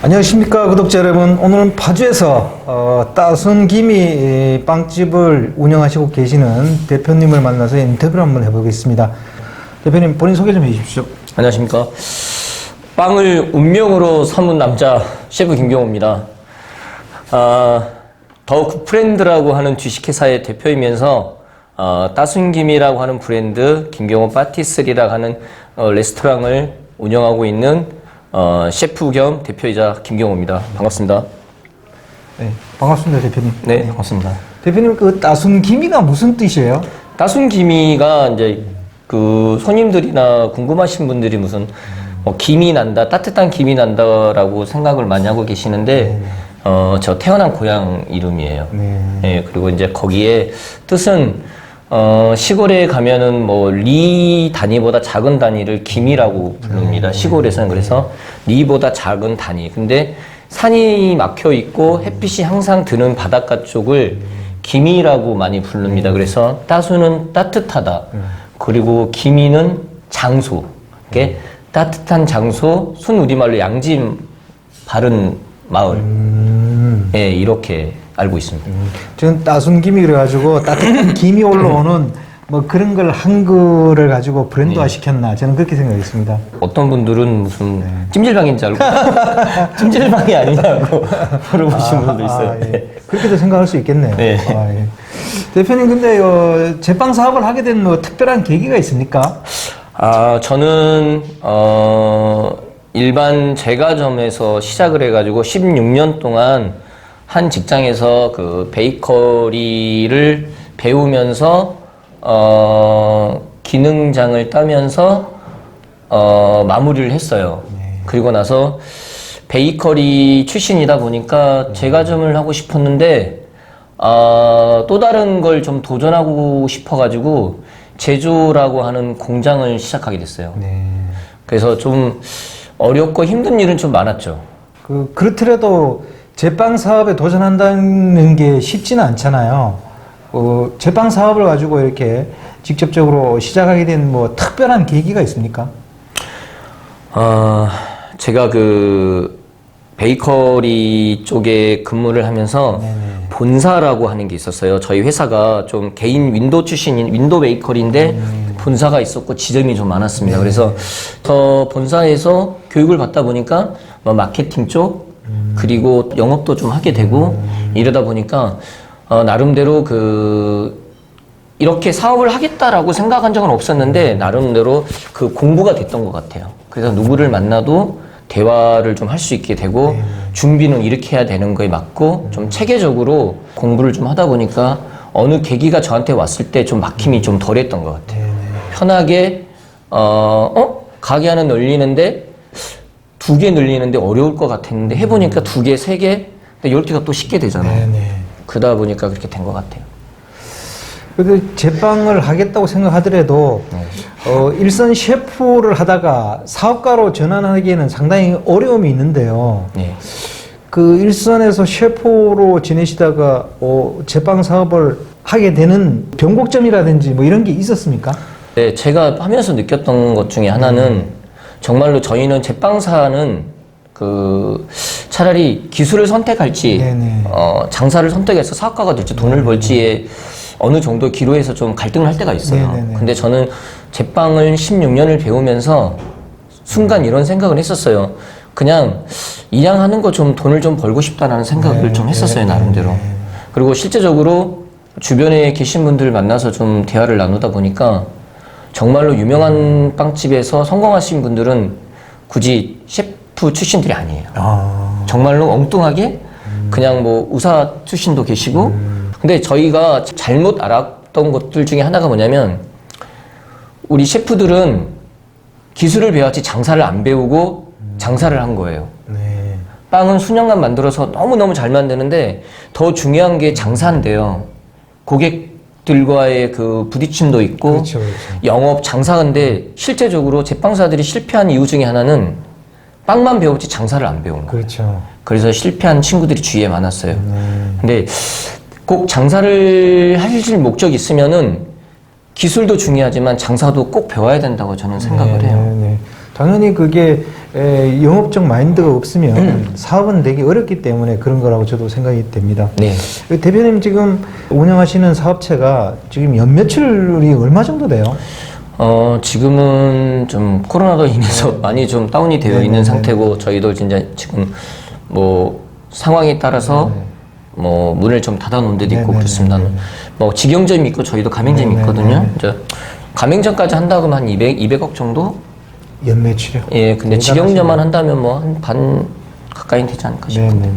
안녕하십니까 구독자 여러분. 오늘은 파주에서 따순 기미 빵집을 운영하시고 계시는 대표님을 만나서 인터뷰를 한번 해보겠습니다. 대표님 본인 소개 좀 해주십시오. 안녕하십니까. 빵을 운명으로 삼은 남자 셰프 김경호입니다. 더 굿프렌드라고 하는 주식회사의 대표이면서 따순김이라고 하는 브랜드 김경호 파티스리라고 하는 레스토랑을 운영하고 있는 셰프 겸 대표이자 김경호입니다. 반갑습니다. 네, 반갑습니다 대표님. 네, 반갑습니다. 대표님 그 따순 기미가 무슨 뜻이에요? 따순김이가 이제 그 손님들이나 궁금하신 분들이 무슨 김이 난다, 따뜻한 김이 난다라고 생각을 많이 하고 계시는데 저 태어난 고향 이름이에요. 네, 그리고 이제 거기에 뜻은 시골에 가면은 뭐 리 단위보다 작은 단위를 김이라고 부릅니다. 시골에서는. 그래서 리보다 작은 단위. 근데 산이 막혀 있고 햇빛이 항상 드는 바닷가 쪽을 김이라고 많이 부릅니다. 그래서 따수는 따뜻하다. 그리고 기미는 장소. 이렇게 따뜻한 장소, 순 우리말로 양지 바른 마을. 예, 이렇게 알고 있습니다. 저는 따순 기미 그래가지고 따뜻한 김이 올라오는 뭐 그런 걸 한글을 가지고 브랜드화 시켰나 저는 그렇게 생각했습니다. 어떤 분들은 무슨 찜질방인 줄 알고 찜질방이 아니냐고 물어보시는 분도 있어요. 예. 그렇게도 생각할 수 있겠네요. 네. 예. 대표님 근데 제빵 사업을 하게 된 뭐 특별한 계기가 있습니까? 저는 일반 제과점에서 시작을 해가지고 16년 동안 한 직장에서 그 베이커리를 배우면서 기능장을 따면서 마무리를 했어요. 그리고 나서 베이커리 출신이다 보니까 제과점을 하고 싶었는데 또 다른 걸 좀 도전하고 싶어가지고 제조라고 하는 공장을 시작하게 됐어요. 그래서 좀 어렵고 힘든 일은 좀 많았죠. 그렇더라도 제빵 사업에 도전한다는 게 쉽지는 않잖아요. 제빵 사업을 가지고 이렇게 직접적으로 시작하게 된 뭐 특별한 계기가 있습니까? 제가 그 베이커리 쪽에 근무를 하면서 본사라고 하는 게 있었어요. 저희 회사가 좀 개인 윈도 출신인 윈도 베이커리인데 본사가 있었고 지점이 좀 많았습니다. 그래서 저 본사에서 교육을 받다 보니까 뭐 마케팅 쪽 그리고 영업도 좀 하게 되고 이러다 보니까 나름대로 이렇게 사업을 하겠다라고 생각한 적은 없었는데 나름대로 그 공부가 됐던 것 같아요. 그래서 누구를 만나도 대화를 좀 할 수 있게 되고 준비는 이렇게 해야 되는 거에 맞고 좀 체계적으로 공부를 좀 하다 보니까 어느 계기가 저한테 왔을 때 좀 막힘이 좀 덜했던 것 같아요. 편하게 가게 하나 늘리는데 2개 늘리는데 어려울 것 같았는데 해보니까 2개, 3개, 10개가 또 쉽게 되잖아요. 그러다 보니까 그렇게 된 것 같아요. 제빵을 하겠다고 생각하더라도 일선 셰프를 하다가 사업가로 전환하기에는 상당히 어려움이 있는데요. 그 일선에서 셰프로 지내시다가 제빵 사업을 하게 되는 변곡점이라든지 뭐 이런 게 있었습니까? 네, 제가 하면서 느꼈던 것 중에 하나는 정말로 저희는 제빵사는 차라리 기술을 선택할지 장사를 선택해서 사업가가 될지 돈을 벌지에 어느 정도 기로에서 좀 갈등을 할 때가 있어요. 근데 저는 제빵을 16년을 배우면서 순간 이런 생각을 했었어요. 그냥 일양하는 거 좀 돈을 좀 벌고 싶다라는 생각을 좀 했었어요, 나름대로. 그리고 실제적으로 주변에 계신 분들 만나서 좀 대화를 나누다 보니까 정말로 유명한 빵집에서 성공하신 분들은 굳이 셰프 출신들이 아니에요. 정말로 엉뚱하게 그냥 뭐 의사 출신도 계시고 근데 저희가 잘못 알았던 것들 중에 하나가 뭐냐면 우리 셰프들은 기술을 배웠지 장사를 안 배우고 장사를 한 거예요. 빵은 수년간 만들어서 너무너무 잘 만드는데 더 중요한 게 장사인데요. 고객들과의 그 부딪힘도 있고 그렇죠. 영업, 장사인데 실제적으로 제빵사들이 실패한 이유 중에 하나는 빵만 배웠지 장사를 안 배운 거예요. 그래서 실패한 친구들이 주위에 많았어요. 근데 꼭 장사를 하실 목적이 있으면은 기술도 중요하지만 장사도 꼭 배워야 된다고 저는 생각을 해요. 당연히 그게 영업적 마인드가 없으면 사업은 되게 어렵기 때문에 그런 거라고 저도 생각이 됩니다. 네. 대표님 지금 운영하시는 사업체가 지금 연매출이 얼마 정도 돼요? 지금은 좀 코로나로 인해서 많이 좀 다운이 되어 있는 상태고 저희도 진짜 지금 뭐 상황에 따라서 뭐 문을 좀 닫아놓은 데도 있고 그렇습니다. 뭐 직영점이 있고 저희도 가맹점이 있거든요. 이제 가맹점까지 한다고 하면 한 200억 정도? 연매출이요? 예, 근데 직영점만 한다면 뭐 한 반 가까이 되지 않을까 싶은데.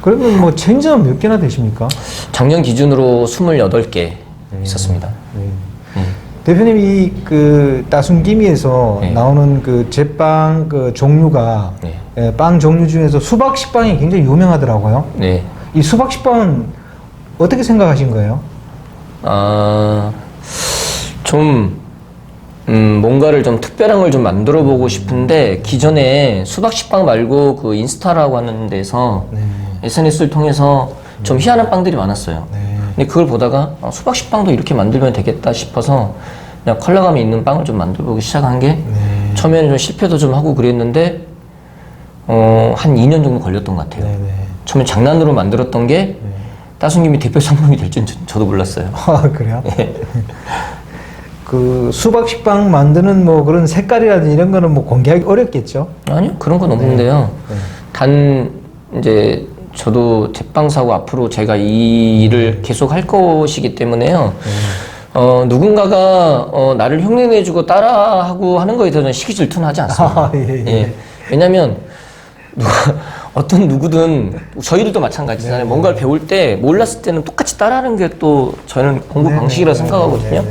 그러면 뭐 체인점 몇 개나 되십니까? 작년 기준으로 28개 있었습니다. 대표님 이 그 따순기미에서 나오는 그 제빵 그 종류가 빵 종류 중에서 수박식빵이 굉장히 유명하더라고요. 네. 이 수박식빵은 어떻게 생각하신 거예요? 좀 뭔가를 좀 특별한 걸 좀 만들어 보고 싶은데 기존에 수박식빵 말고 그 인스타라고 하는 데서 SNS를 통해서 좀 희한한 빵들이 많았어요. 근데 그걸 보다가 수박식빵도 이렇게 만들면 되겠다 싶어서 그냥 컬러감이 있는 빵을 좀 만들어 보기 시작한 게 처음에는 좀 실패도 좀 하고 그랬는데 한 2년 정도 걸렸던 것 같아요. 처음에 장난으로 만들었던 게 따순김이 대표 상품이 될 줄 저도 몰랐어요. 아, 그래요? 그 수박식빵 만드는 뭐 그런 색깔이라든지 이런 거는 뭐 공개하기 어렵겠죠? 아니요, 그런 건 없는데요. 단 이제 저도 제빵사고 앞으로 제가 이 일을 계속 할 것이기 때문에요. 누군가가 나를 흉내내주고 따라하고 하는 거에 대해서는 시기 질투는 하지 않습니다. 예. 왜냐면 어떤 누구든 저희들도 마찬가지잖아요. 뭔가를 배울 때 몰랐을 때는 똑같이 따라하는 게 또 저는 공부 방식이라고 생각하거든요.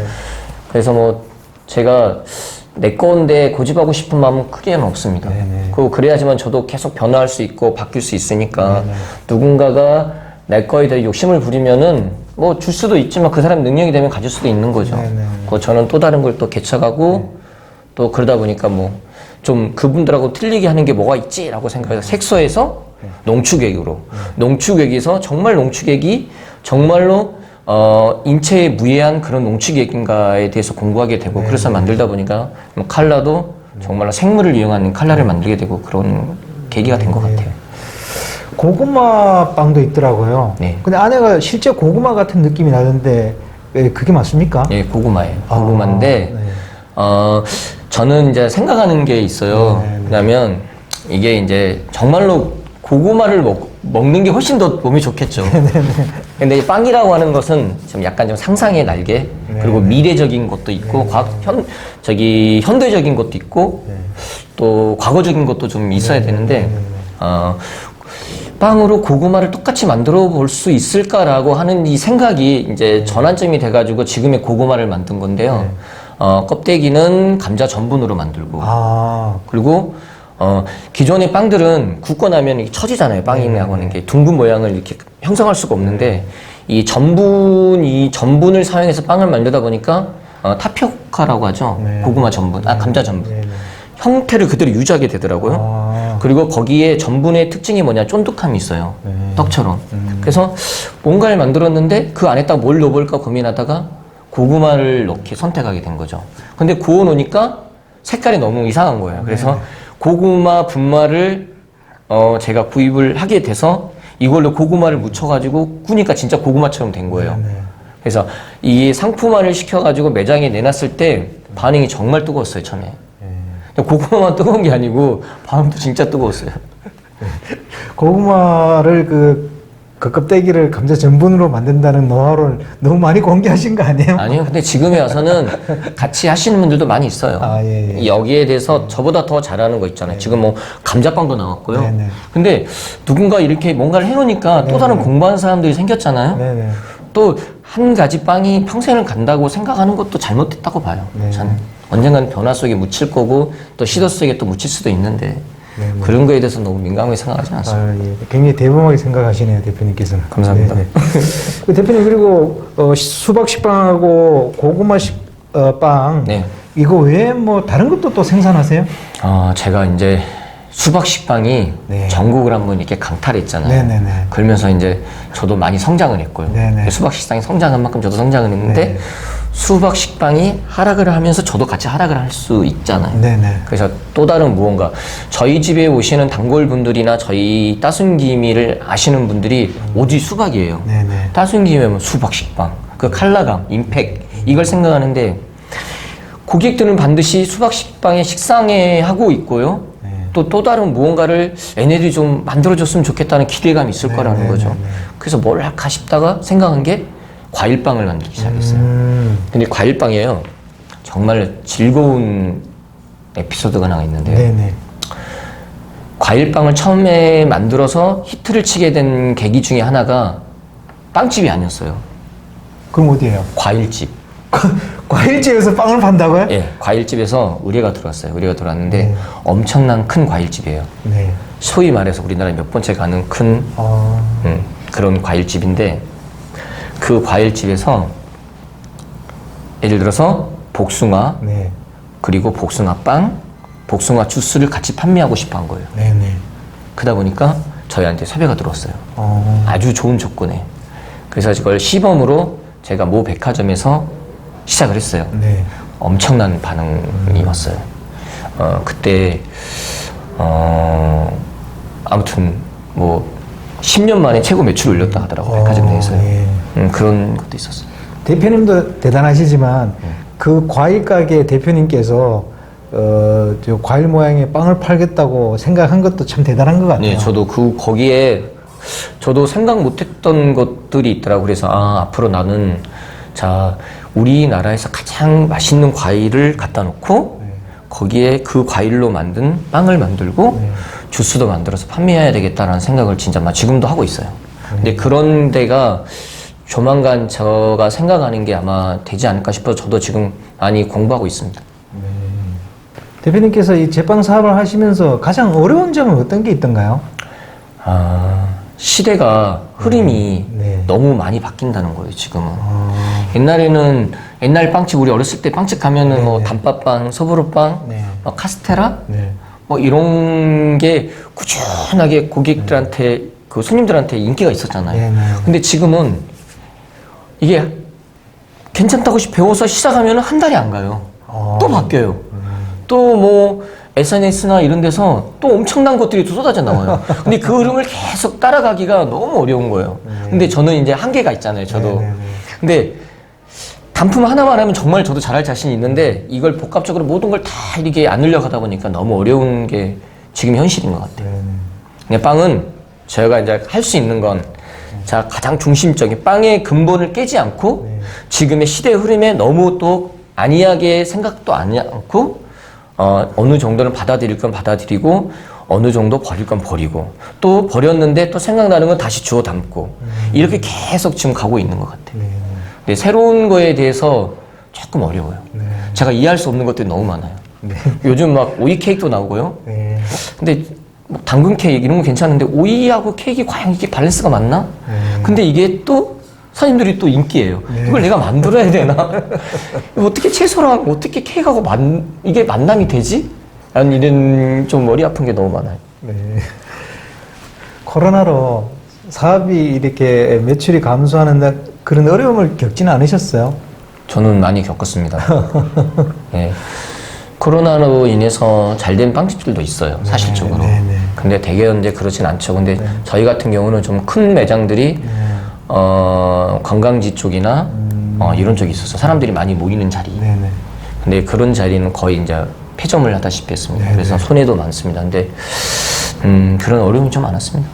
그래서 뭐 제가 내 건데 고집하고 싶은 마음은 크게는 없습니다. 그리고 그래야지만 저도 계속 변화할 수 있고 바뀔 수 있으니까 누군가가 내 거에 대해 욕심을 부리면은 뭐 줄 수도 있지만 그 사람 능력이 되면 가질 수도 있는 거죠. 그 저는 또 다른 걸 또 개척하고 또 그러다 보니까 뭐 좀 그분들하고 틀리게 하는 게 뭐가 있지라고 생각해서 색소에서 농축액으로 농축액에서 정말 농축액이 정말로 인체에 무해한 그런 농축액인가에 대해서 공부하게 되고 그래서 만들다 보니까 칼라도 정말로 생물을 이용한 칼라를 만들게 되고 그런 계기가 된 것 같아요. 고구마 빵도 있더라고요. 근데 안에가 실제 고구마 같은 느낌이 나던데 그게 맞습니까? 예, 고구마예요. 고구마인데 저는 이제 생각하는 게 있어요. 왜냐면 이게 이제 정말로 고구마를 먹는 게 훨씬 더 몸이 좋겠죠. 근데 이 빵이라고 하는 것은 좀 약간 좀 상상의 날개, 그리고 미래적인 것도 있고, 현대적인 것도 있고, 또 과거적인 것도 좀 있어야 되는데, 빵으로 고구마를 똑같이 만들어 볼 수 있을까라고 하는 이 생각이 이제 전환점이 돼가지고 지금의 고구마를 만든 건데요. 껍데기는 감자 전분으로 만들고, 그리고 기존의 빵들은 굽고 나면 이게 처지잖아요. 빵이라고 하는 게 둥근 모양을 이렇게 형성할 수가 없는데 이 전분을 사용해서 빵을 만들다 보니까 타피오카라고 하죠. 고구마 전분, 감자 전분. 형태를 그대로 유지하게 되더라고요. 그리고 거기에 전분의 특징이 뭐냐, 쫀득함이 있어요. 떡처럼. 그래서 뭔가를 만들었는데 그 안에다가 뭘 넣어볼까 고민하다가 고구마를 넣기 선택하게 된 거죠. 근데 구워 놓으니까 색깔이 너무 이상한 거예요. 그래서 고구마 분말을 제가 구입을 하게 돼서 이걸로 고구마를 묻혀가지고 구니까 진짜 고구마처럼 된 거예요. 그래서 이 상품화를 시켜가지고 매장에 내놨을 때 반응이 정말 뜨거웠어요, 처음에. 고구마만 뜨거운 게 아니고 반응도 진짜 뜨거웠어요. 고구마를 그 껍데기를 감자 전분으로 만든다는 노하우를 너무 많이 공개하신 거 아니에요? 아니요. 근데 지금에 와서는 같이 하시는 분들도 많이 있어요. 여기에 대해서 저보다 더 잘하는 거 있잖아요. 지금 뭐 감자빵도 나왔고요. 근데 누군가 이렇게 뭔가를 해놓으니까 또 다른 공부하는 사람들이 생겼잖아요. 또 한 가지 빵이 평생을 간다고 생각하는 것도 잘못됐다고 봐요. 저는 언젠가는 변화 속에 묻힐 거고 또 시도 속에 또 묻힐 수도 있는데 그런 거에 대해서 너무 민감하게 생각하지 않습니다. 굉장히 대범하게 생각하시네요, 대표님께서는. 감사합니다. 대표님, 그리고 수박식빵하고 고구마 빵 이거 외에 뭐 다른 것도 또 생산하세요? 제가 이제 수박식빵이 전국을 한번 이렇게 강탈했잖아요. 그러면서 이제 저도 많이 성장을 했고요. 수박식빵이 성장한 만큼 저도 성장을 했는데 수박 식빵이 하락을 하면서 저도 같이 하락을 할 수 있잖아요. 네네. 그래서 또 다른 무언가 저희 집에 오시는 단골 분들이나 저희 따순기미를 아시는 분들이 오직 수박이에요. 네네. 따순기미면 수박 식빵, 그 컬러감, 임팩트 이걸 생각하는데 고객들은 반드시 수박 식빵에 식상해 하고 있고요. 또 다른 무언가를 얘네들이 좀 만들어줬으면 좋겠다는 기대감이 있을 거라는 거죠. 그래서 뭘 할까 싶다가 생각한 게 과일빵을 만들기 시작했어요. 근데 과일빵이에요. 정말 즐거운 에피소드가 하나 있는데요. 네네. 과일빵을 처음에 만들어서 히트를 치게 된 계기 중에 하나가 빵집이 아니었어요. 그럼 어디예요? 과일집. 과일집에서 빵을 판다고요? 예, 과일집에서 의뢰가 들어왔어요. 의뢰가 들어왔는데 엄청난 큰 과일집이에요. 네. 소위 말해서 우리나라에 몇 번째 가는 큰 그런 과일집인데 그 과일집에서 예를 들어서 복숭아 네. 그리고 복숭아빵, 복숭아 주스를 같이 판매하고 싶어 한 거예요. 네네. 그러다 보니까 저희한테 섭외가 들어왔어요. 아주 좋은 조건에. 그래서 이걸 시범으로 제가 모 백화점에서 시작을 했어요. 네. 엄청난 반응이 왔어요. 그때 아무튼 뭐 10년 만에 최고 매출을 올렸다 하더라고요. 백화점 내에서요. 예. 그런 것도 있었어요. 대표님도 대단하시지만 그 과일 가게 대표님께서 저 과일 모양의 빵을 팔겠다고 생각한 것도 참 대단한 것 같아요. 네, 저도 거기에 저도 생각 못했던 것들이 있더라고요. 그래서 앞으로 나는 자 우리나라에서 가장 맛있는 과일을 갖다 놓고 거기에 그 과일로 만든 빵을 만들고 주스도 만들어서 판매해야 되겠다라는 생각을 진짜 지금도 하고 있어요. 근데 그런 데가 조만간 제가 생각하는 게 아마 되지 않을까 싶어서 저도 지금 많이 공부하고 있습니다. 대표님께서 이 제빵 사업을 하시면서 가장 어려운 점은 어떤 게 있던가요? 시대가 흐름이 네. 너무 많이 바뀐다는 거예요, 지금은. 옛날에는 옛날 빵집 우리 어렸을 때 빵집 가면은 뭐 단팥빵, 소보루빵, 네. 뭐 카스테라 네. 뭐 이런 게 꾸준하게 고객들한테 그 손님들한테 인기가 있었잖아요. 네, 네. 근데 지금은 이게 괜찮다고 배워서 시작하면 한 달이 안 가요. 또 바뀌어요. 또 뭐 SNS나 이런 데서 또 엄청난 것들이 또 쏟아져 나와요. 근데 그 흐름을 계속 따라가기가 너무 어려운 거예요. 근데 저는 이제 한계가 있잖아요. 저도. 근데 단품 하나만 하면 정말 저도 잘할 자신이 있는데 이걸 복합적으로 모든 걸 다 이렇게 안 늘려가다 보니까 너무 어려운 게 지금 현실인 것 같아요. 근데 빵은 저희가 이제 할 수 있는 건 자, 가장 중심적인 빵의 근본을 깨지 않고 지금의 시대 흐름에 너무 또 안이하게 생각도 안 않고 어느 정도는 받아들일 건 받아들이고 어느 정도 버릴 건 버리고 또 버렸는데 또 생각나는 건 다시 주워 담고 이렇게 계속 지금 가고 있는 것 같아요. 근데 새로운 거에 대해서 조금 어려워요. 제가 이해할 수 없는 것들이 너무 많아요. 요즘 막 오이 케이크도 나오고요. 근데 뭐 당근 케이크 이런 거 괜찮은데 오이하고 케이크 과연 이게 밸런스가 맞나? 근데 이게 또 사장님들이 또 인기예요. 이걸 내가 만들어야 되나? 어떻게 채소랑 어떻게 케이크하고 이게 만남이 되지? 라는 이런 좀 머리 아픈 게 너무 많아요. 네. 코로나로 사업이 이렇게 매출이 감소하는 그런 어려움을 겪지는 않으셨어요? 저는 많이 겪었습니다. 네. 코로나로 인해서 잘된 빵집들도 있어요, 사실적으로. 근데 대개는 그렇진 않죠. 근데 저희 같은 경우는 좀 큰 매장들이 관광지 쪽이나 이런 쪽이 있었어요. 사람들이 많이 모이는 자리. 근데 그런 자리는 거의 이제 폐점을 하다시피 했습니다. 그래서 손해도 많습니다. 근데 그런 어려움이 좀 많았습니다.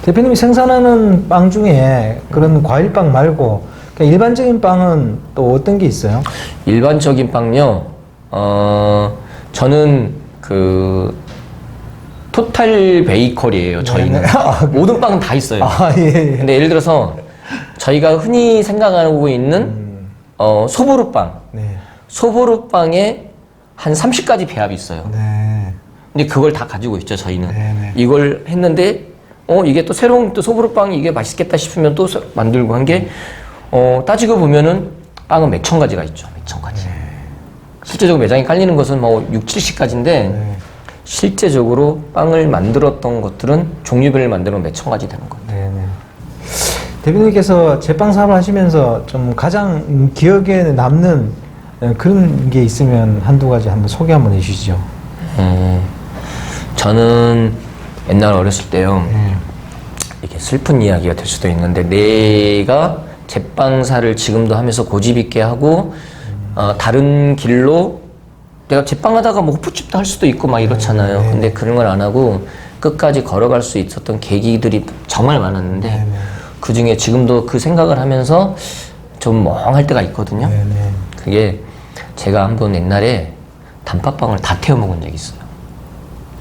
대표님이 생산하는 빵 중에 그런 과일빵 말고 그냥 일반적인 빵은 또 어떤 게 있어요? 일반적인 빵요. 저는 토탈 베이커리예요. 저희는 모든 빵은 다 있어요. 예. 근데 예를 들어서 저희가 흔히 생각하고 있는 소보루빵. 소보루빵에 한 30가지 배합이 있어요. 근데 그걸 다 가지고 있죠. 저희는 이걸 했는데 이게 또 새로운 또 소보루빵이 이게 맛있겠다 싶으면 또 만들고 한 게 따지고 보면은 빵은 몇 천 가지가 있죠. 몇 천 가지. 실제적으로 매장에 깔리는 것은 뭐 6, 70가지인데 실제적으로 빵을 만들었던 것들은 종류별을 만들면 몇 천 가지 되는 거예요. 대표님께서 제빵 사업을 하시면서 좀 가장 기억에 남는 그런 게 있으면 한두 가지 한번 소개 한번 해주시죠. 저는 옛날 어렸을 때요. 이게 슬픈 이야기가 될 수도 있는데 내가 제빵사를 지금도 하면서 고집 있게 하고 다른 길로 내가 제빵하다가 뭐 호프집도 할 수도 있고 막 이렇잖아요. 근데 그런 걸 안 하고 끝까지 걸어갈 수 있었던 계기들이 정말 많았는데 그 중에 지금도 그 생각을 하면서 좀 멍할 때가 있거든요. 그게 제가 한번 옛날에 단팥빵을 다 태워 먹은 적이 있어요.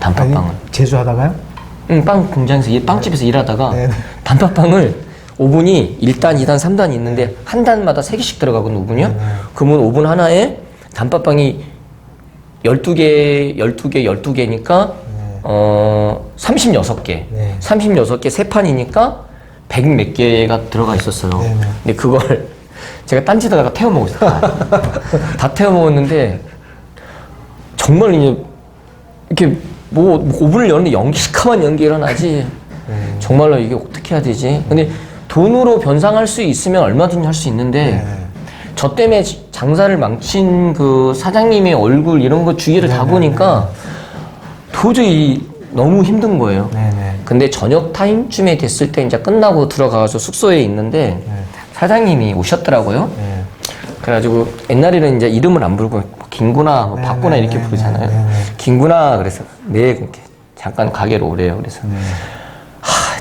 단팥빵을. 아니, 제조하다가요? 빵 공장에서 빵집에서 일하다가 단팥빵을 오븐이 1단, 2단, 3단 있는데 한 단마다 3개씩 들어가거든요, 오븐이요. 그러면 오븐 하나에 단팥빵이 12개, 12개, 12개니까 36개. 36개 3판이니까 100 몇 개가 들어가 있었어요. 근데 그걸 제가 딴지다가 태워 먹었어요. 다 태워 먹었는데 정말 이제 이렇게 뭐 오븐을 여는데 연기 시커먼 연기가 나지. 정말로 이게 어떻게 해야 되지? 근데 돈으로 변상할 수 있으면 얼마든지 할 수 있는데 저 때문에 장사를 망친 그 사장님의 얼굴 이런 거 주위를 다 보니까 도저히 너무 힘든 거예요. 근데 저녁 타임쯤에 됐을 때 이제 끝나고 들어가서 숙소에 있는데 사장님이 오셨더라고요. 그래가지고 옛날에는 이제 이름을 안 부르고 김구나, 뭐 박구나 이렇게 부르잖아요. 김구나 그래서 네 이렇게 잠깐 가게로 오래요. 그래서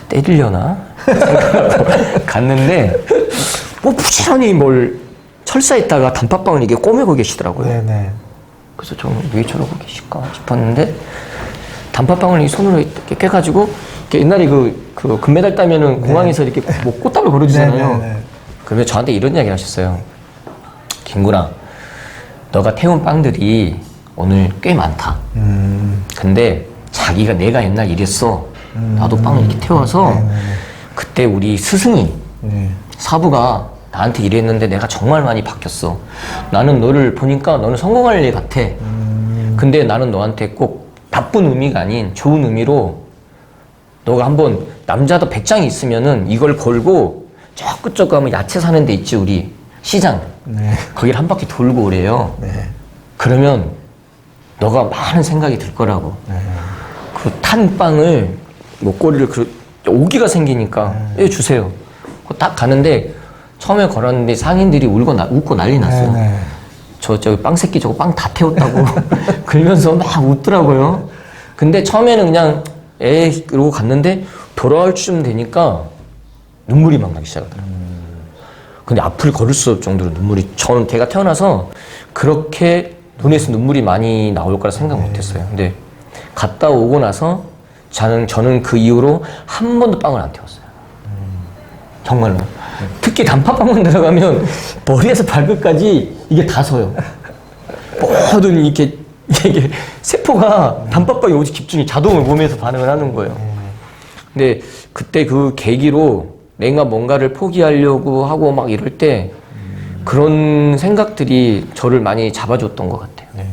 때리려나 생각하고 갔는데 뭐 부지런히 뭘 철사했다가 단팥빵을 이게 꼬매고 계시더라고요. 그래서 좀 왜 저러고 계실까 싶었는데 단팥빵을 이 손으로 이렇게 깨가지고 옛날에 그 금메달 따면은 공항에서 이렇게 뭐 꽃다발 걸어주잖아요. 그러면 저한테 이런 이야기를 하셨어요. 김구나, 너가 태운 빵들이 오늘 꽤 많다. 근데 자기가 내가 옛날 이랬어. 나도 빵을 이렇게 태워서 그때 우리 스승이 사부가 나한테 이랬는데 내가 정말 많이 바뀌었어. 나는 너를 보니까 너는 성공할 애 같아. 근데 나는 너한테 꼭 나쁜 의미가 아닌 좋은 의미로 너가 한번 남자도 배짱이 있으면은 이걸 걸고 저 끝쪽 가면 야채 사는 데 있지 우리 시장. 거기를 한 바퀴 돌고 오래요. 그러면 너가 많은 생각이 들 거라고. 그 탄 빵을 목걸이를 오기가 생기니까 주세요. 딱 가는데 처음에 걸었는데 상인들이 웃고 난리 났어요. 저기 빵 새끼 저거 빵 다 태웠다고 그러면서 막 웃더라고요. 근데 처음에는 그냥 에이 그러고 갔는데 돌아올 쯤 되니까 눈물이 막 나기 시작하더라고요. 근데 앞을 걸을 수 없을 정도로 제가 태어나서 그렇게 눈에서 눈물이 많이 나올 거라 생각 못 했어요. 근데 갔다 오고 나서 저는 그 이후로 한 번도 빵을 안 태웠어요. 정말로. 특히 단팥빵만 들어가면 머리에서 발끝까지 이게 다 서요. 모든 이게 세포가 단팥빵에 오직 집중이 자동으로 몸에서 반응을 하는 거예요. 근데 그때 그 계기로 내가 뭔가를 포기하려고 하고 막 이럴 때 그런 생각들이 저를 많이 잡아줬던 것 같아요.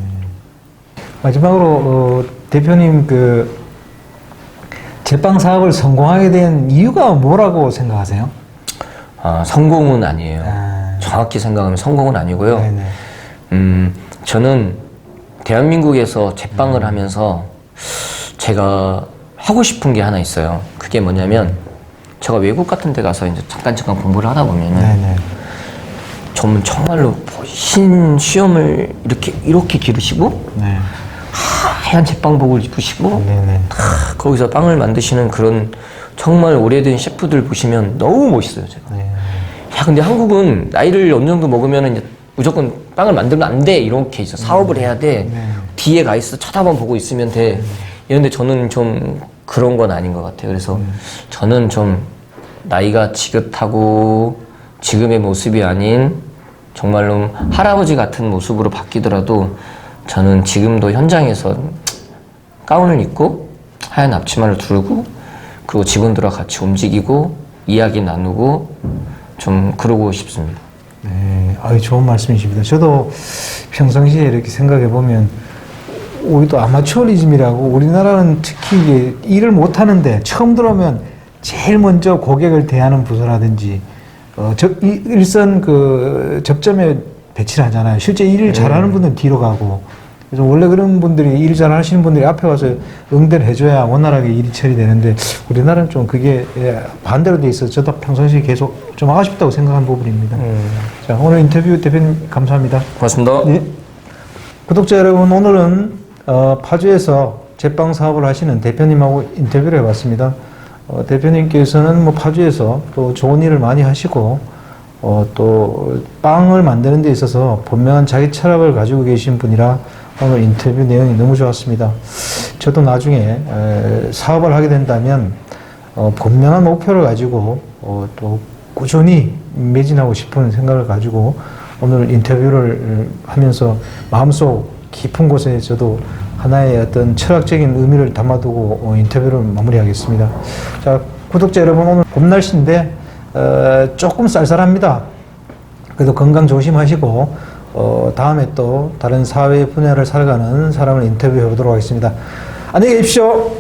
마지막으로 대표님 그 제빵 사업을 성공하게 된 이유가 뭐라고 생각하세요? 성공은 아니에요. 정확히 생각하면 성공은 아니고요. 저는 대한민국에서 제빵을 하면서 제가 하고 싶은 게 하나 있어요. 그게 뭐냐면 제가 외국 같은 데 가서 이제 잠깐 공부를 하다 보면은 저는 정말로 흰 수염을 이렇게 기르시고 하얀 제빵복을 입으시고 거기서 빵을 만드시는 그런 정말 오래된 셰프들 보시면 너무 멋있어요, 제가. 야, 근데 한국은 나이를 어느 정도 먹으면 이제 무조건 빵을 만들면 안 돼. 이렇게 있어. 사업을 해야 돼. 뒤에 가 있어. 쳐다만 보고 있으면 돼. 이런데 저는 좀 그런 건 아닌 것 같아요. 그래서 저는 좀 나이가 지긋하고 지금의 모습이 아닌 정말로 할아버지 같은 모습으로 바뀌더라도 저는 지금도 현장에서 가운을 입고 하얀 앞치마를 두르고 그리고 직원들과 같이 움직이고 이야기 나누고 좀 그러고 싶습니다. 네, 좋은 말씀이십니다. 저도 평상시에 이렇게 생각해 보면 우리도 아마추어리즘이라고 우리나라는 특히 일을 못 하는데 처음 들어오면 제일 먼저 고객을 대하는 부서라든지 일선 그 접점에 배치를 하잖아요. 실제 일을 잘하는 분들은 뒤로 가고, 그래서 원래 그런 분들이 일 잘하시는 분들이 앞에 와서 응대를 해줘야 원활하게 일이 처리되는데, 우리나라는 좀 그게 반대로 돼 있어서 저도 평상시에 계속 좀 아쉽다고 생각한 부분입니다. 자, 오늘 인터뷰 대표님 감사합니다. 고맙습니다. 네. 구독자 여러분, 오늘은 파주에서 제빵 사업을 하시는 대표님하고 인터뷰를 해봤습니다. 대표님께서는 뭐 파주에서 또 좋은 일을 많이 하시고, 또 빵을 만드는 데 있어서 분명한 자기 철학을 가지고 계신 분이라 오늘 인터뷰 내용이 너무 좋았습니다. 저도 나중에 사업을 하게 된다면 분명한 목표를 가지고 또 꾸준히 매진하고 싶은 생각을 가지고 오늘 인터뷰를 하면서 마음속 깊은 곳에 저도 하나의 어떤 철학적인 의미를 담아두고 인터뷰를 마무리하겠습니다. 자, 구독자 여러분, 오늘 봄 날씨인데 조금 쌀쌀합니다. 그래도 건강 조심하시고 다음에 또 다른 사회 분야를 살아가는 사람을 인터뷰해 보도록 하겠습니다. 안녕히 계십시오.